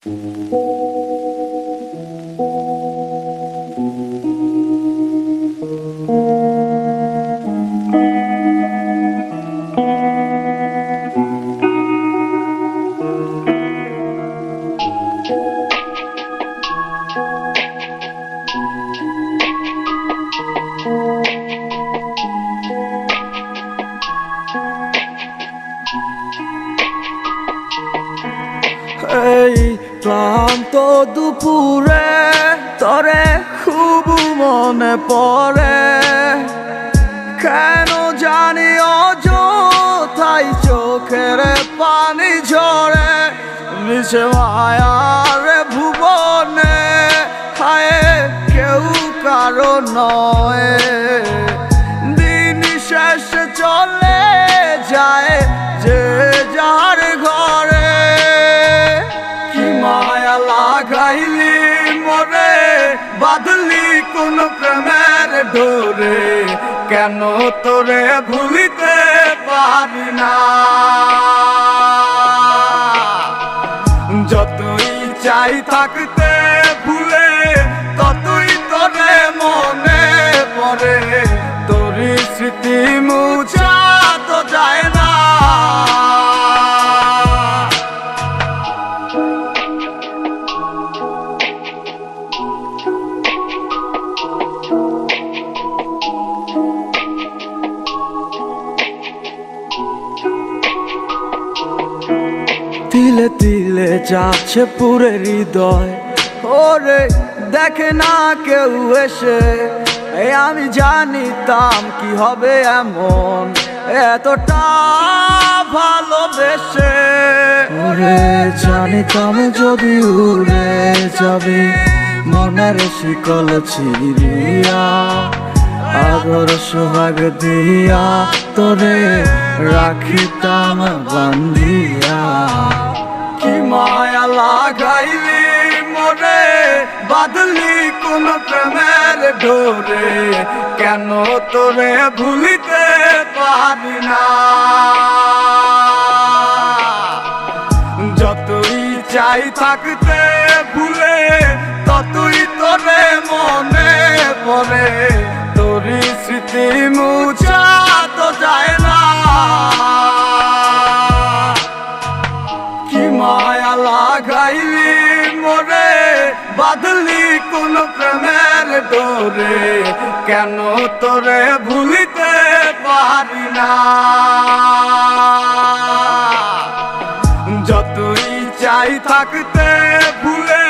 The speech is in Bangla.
এই ক্লান্ত দুপুরে তরে খুব মনে পড়ে, কেন জানি অযথাই চোখের পানি ঝরে। মিশে মায়ার ভুবনে হায় কেউ কারো নয়, দিন শেষে চলে যায় যে যার ঘরে। কি মায়া লাগাইলি মরে, বাঁধলি কোন প্রেমের ডোরে, কেন তোরে ভুলিতে পারি না। যতই চাই থাকতে ভুলে, ততই তোরে মনে পড়ে, তোরই স্মৃতি মুছা তো যায় না। তিলে তিলে যাচ্ছে পুরে হৃদয়, ওরে দেখে না কেউ এসে। আমি জানিতাম কি হবে এমন, এতটা ভালোবেসে। ওরে জানিতাম যদি উড়ে যাবি মনের শিকল ছিড়িয়া, আদর সোহাগ দিয়া তোরে রাখিতাম বান্ধিয়া। কি মায়া লাগাইলি মরে, বাঁধলি কোন প্রেমের ডোরে, কেন তোরে ভুলিতে পারি না। যতই চাই থাকতে ভুলে, ততই তোরে মনে পড়ে, তোরই স্মৃতি মুছা তো যায় না। কি মায়া লাগাইলি মরে, বাঁধলি কোন প্রেমের ডোরে, কেন তোরে ভুলিতে পারি না। যতই চাই থাকতে ভুলে,